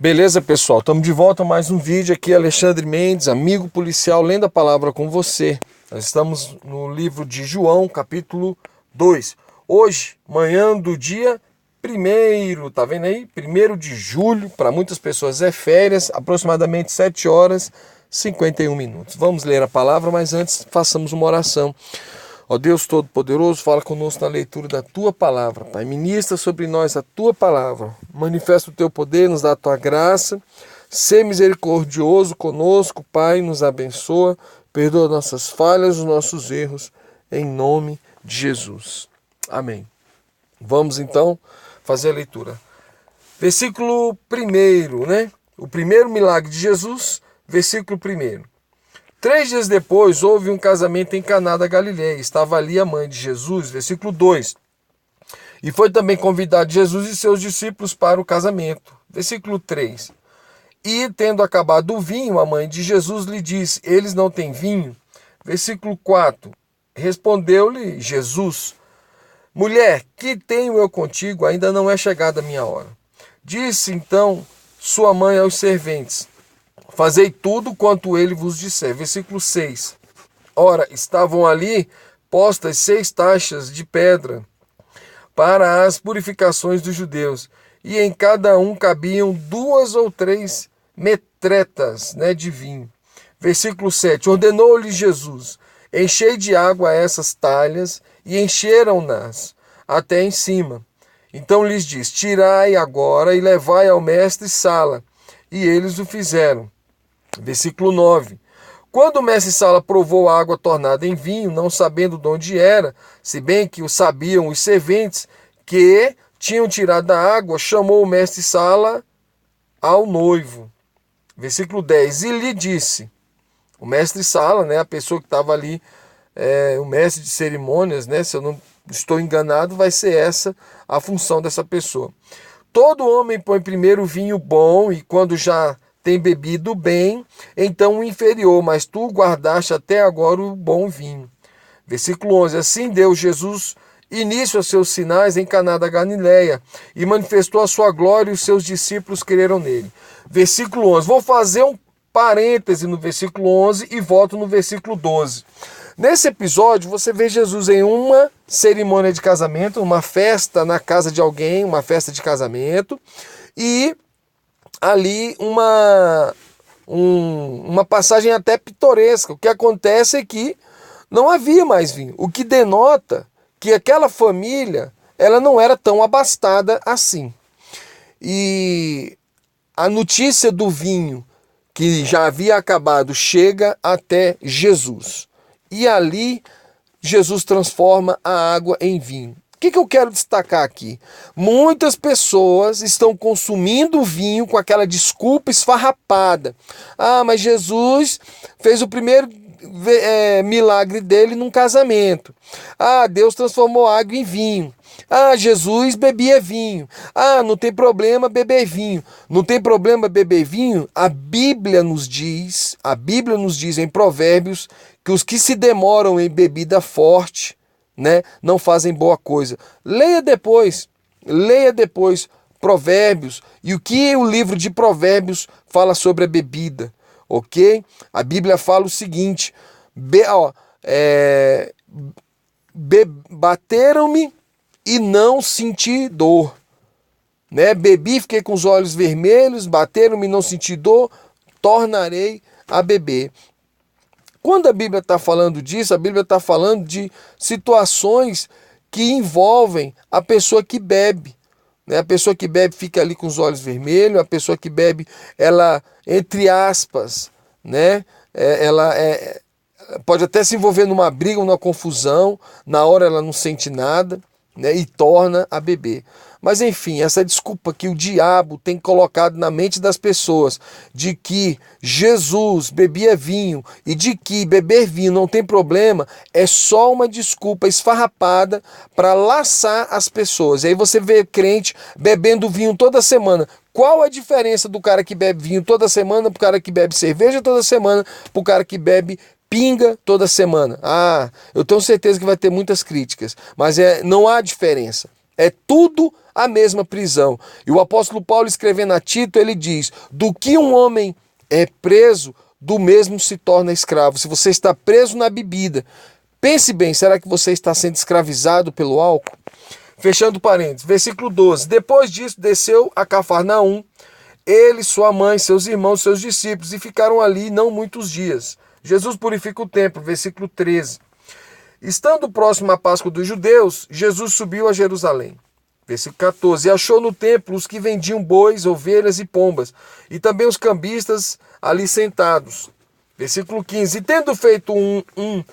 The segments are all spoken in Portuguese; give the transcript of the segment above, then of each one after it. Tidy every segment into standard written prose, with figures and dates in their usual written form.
Beleza, pessoal? Estamos de volta a mais um vídeo aqui. Alexandre Mendes, amigo policial, lendo a palavra com você. Nós estamos no livro de João, capítulo 2. Hoje, manhã do dia 1º, tá vendo aí? 1º de julho, para muitas pessoas é férias, aproximadamente 7 horas e 51 minutos. Vamos ler a palavra, mas antes façamos uma oração. Ó Deus Todo-Poderoso, fala conosco na leitura da Tua Palavra. Pai, ministra sobre nós a Tua Palavra. Manifesta o Teu poder, nos dá a Tua graça. Sê misericordioso conosco, Pai, nos abençoa. Perdoa nossas falhas, os nossos erros, em nome de Jesus. Amém. Vamos então fazer a leitura. Versículo 1, né? O primeiro milagre de Jesus, versículo 1. 3 dias depois, houve um casamento em Caná da Galileia. Estava ali a mãe de Jesus, versículo 2. E foi também convidado Jesus e seus discípulos para o casamento. Versículo 3. E, tendo acabado o vinho, a mãe de Jesus lhe disse, eles não têm vinho. Versículo 4. Respondeu-lhe Jesus, mulher, que tenho eu contigo? Ainda não é chegada a minha hora. Disse então sua mãe aos serventes, fazei tudo quanto ele vos disser. Versículo 6. Ora, estavam ali postas 6 taxas de pedra para as purificações dos judeus, e em cada um cabiam 2 ou 3 metretas, de vinho. Versículo 7. Ordenou-lhe Jesus, enchei de água essas talhas, e encheram-nas até em cima. Então lhes disse, tirai agora e levai ao mestre Sala. E eles o fizeram. Versículo 9. Quando o mestre Sala provou a água tornada em vinho, não sabendo de onde era, se bem que o sabiam os serventes que tinham tirado da água, chamou o mestre Sala ao noivo. Versículo 10. E lhe disse, o mestre Sala, a pessoa que estava ali, o mestre de cerimônias, se eu não estou enganado, vai ser essa a função dessa pessoa. Todo homem põe primeiro o vinho bom, e quando já tem bebido bem, então o inferior, mas tu guardaste até agora o bom vinho. Versículo 11. Assim deu Jesus início a seus sinais em Caná da Galileia, e manifestou a sua glória, e os seus discípulos creram nele. Versículo 11. Vou fazer um parêntese no versículo 11 e volto no versículo 12. Nesse episódio, você vê Jesus em uma cerimônia de casamento, uma festa na casa de alguém, uma festa de casamento, e ali uma passagem até pitoresca. O que acontece é que não havia mais vinho, o que denota que aquela família ela não era tão abastada assim. E a notícia do vinho que já havia acabado chega até Jesus. E ali Jesus transforma a água em vinho. O que eu quero destacar aqui? Muitas pessoas estão consumindo vinho com aquela desculpa esfarrapada. Ah, mas Jesus fez o primeiro milagre dele num casamento. Ah, Deus transformou água em vinho. Ah, Jesus bebia vinho. Ah, não tem problema beber vinho. Não tem problema beber vinho? A Bíblia nos diz em Provérbios que os que se demoram em bebida forte, não fazem boa coisa. Leia depois Provérbios e o que o livro de Provérbios fala sobre a bebida, ok? A Bíblia fala o seguinte, bateram-me e não senti dor, bebi, fiquei com os olhos vermelhos, bateram-me e não senti dor, tornarei a beber. Quando a Bíblia está falando disso, a Bíblia está falando de situações que envolvem a pessoa que bebe. A pessoa que bebe fica ali com os olhos vermelhos, a pessoa que bebe, ela, entre aspas, ela pode até se envolver numa briga, numa confusão, na hora ela não sente nada, e torna a beber. Mas enfim, essa desculpa que o diabo tem colocado na mente das pessoas de que Jesus bebia vinho e de que beber vinho não tem problema, é só uma desculpa esfarrapada para laçar as pessoas. E aí você vê crente bebendo vinho toda semana. Qual a diferença do cara que bebe vinho toda semana pro cara que bebe cerveja toda semana, pro cara que bebe pinga toda semana? Ah, eu tenho certeza que vai ter muitas críticas, mas não há diferença. É tudo a mesma prisão. E o apóstolo Paulo, escrevendo a Tito, ele diz: do que um homem é preso, do mesmo se torna escravo. Se você está preso na bebida, pense bem, será que você está sendo escravizado pelo álcool? Fechando parênteses, versículo 12. Depois disso, desceu a Cafarnaum, ele, sua mãe, seus irmãos, seus discípulos, e ficaram ali não muitos dias. Jesus purifica o templo, versículo 13. Estando próximo à Páscoa dos judeus, Jesus subiu a Jerusalém. Versículo 14. E achou no templo os que vendiam bois, ovelhas e pombas, e também os cambistas ali sentados. Versículo 15. E tendo feito um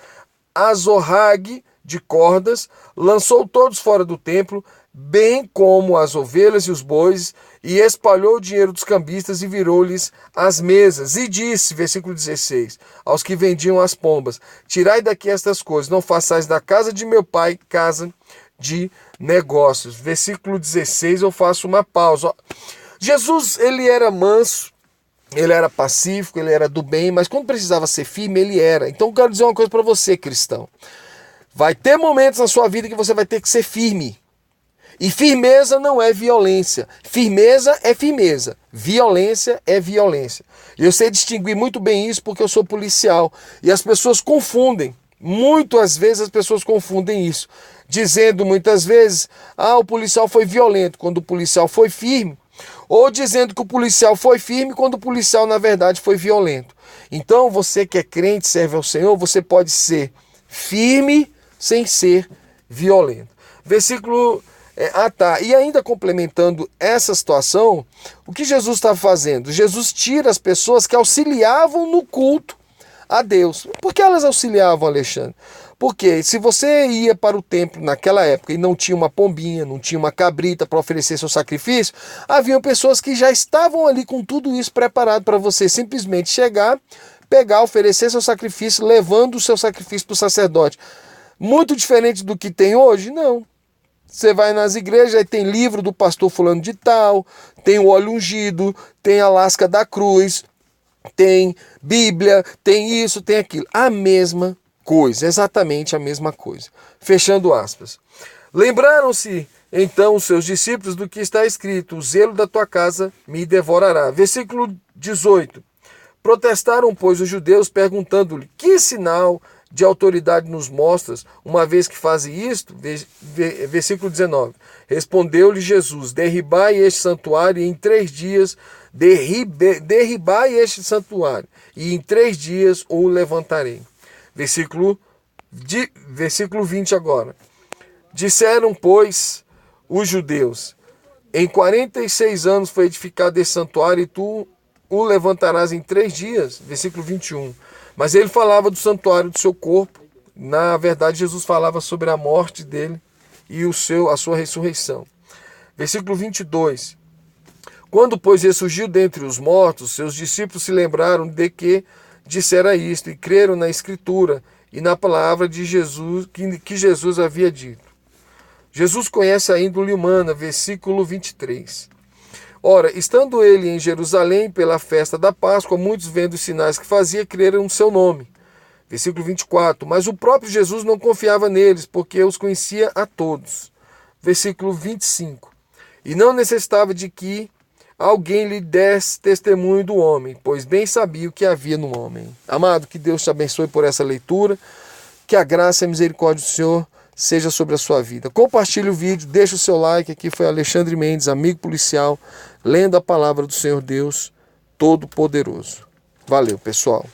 azorrague de cordas, lançou todos fora do templo, bem como as ovelhas e os bois, e espalhou o dinheiro dos cambistas e virou-lhes as mesas. E disse, versículo 16, aos que vendiam as pombas: tirai daqui estas coisas, não façais da casa de meu pai casa de negócios. Versículo 16, eu faço uma pausa. Jesus, ele era manso, ele era pacífico, ele era do bem, mas quando precisava ser firme, ele era. Então eu quero dizer uma coisa para você, cristão. Vai ter momentos na sua vida que você vai ter que ser firme. E firmeza não é violência. Firmeza é firmeza. Violência é violência. E eu sei distinguir muito bem isso porque eu sou policial. E as pessoas confundem. Muitas vezes as pessoas confundem isso. Dizendo muitas vezes: o policial foi violento quando o policial foi firme. Ou dizendo que o policial foi firme quando o policial na verdade foi violento. Então você que é crente, serve ao Senhor, você pode ser firme sem ser violento. Versículo... E ainda complementando essa situação, o que Jesus está fazendo? Jesus tira as pessoas que auxiliavam no culto a Deus. Por que elas auxiliavam, Alexandre? Porque se você ia para o templo naquela época e não tinha uma pombinha, não tinha uma cabrita para oferecer seu sacrifício, haviam pessoas que já estavam ali com tudo isso preparado para você simplesmente chegar, pegar, oferecer seu sacrifício, levando o seu sacrifício para o sacerdote. Muito diferente do que tem hoje? Não. Você vai nas igrejas, aí tem livro do pastor fulano de tal, tem o óleo ungido, tem a lasca da cruz, tem Bíblia, tem isso, tem aquilo. A mesma coisa, exatamente a mesma coisa. Fechando aspas. Lembraram-se então os seus discípulos do que está escrito: o zelo da tua casa me devorará. Versículo 18. Protestaram, pois, os judeus, perguntando-lhe: que sinal de autoridade nos mostras, uma vez que fazes isto? Versículo 19. Respondeu-lhe Jesus: derribai este santuário, e em 3 dias derribai este santuário, e em 3 dias o levantarei. Versículo 20 agora. Disseram, pois, os judeus: em 46 anos foi edificado esse santuário, e tu o levantarás em 3 dias. Versículo 21. Mas ele falava do santuário do seu corpo. Na verdade, Jesus falava sobre a morte dele e a sua ressurreição. Versículo 22. Quando, pois, ressurgiu dentre os mortos, seus discípulos se lembraram de que dissera isto, e creram na Escritura e na palavra de Jesus, que Jesus havia dito. Jesus conhece a índole humana, versículo 23. Ora, estando ele em Jerusalém pela festa da Páscoa, muitos, vendo os sinais que fazia, creram no seu nome. Versículo 24. Mas o próprio Jesus não confiava neles, porque os conhecia a todos. Versículo 25. E não necessitava de que alguém lhe desse testemunho do homem, pois bem sabia o que havia no homem. Amado, que Deus te abençoe por essa leitura, que a graça e a misericórdia do Senhor seja sobre a sua vida. Compartilhe o vídeo, deixa o seu like. Aqui foi Alexandre Mendes, amigo policial, lendo a palavra do Senhor Deus Todo-Poderoso. Valeu, pessoal.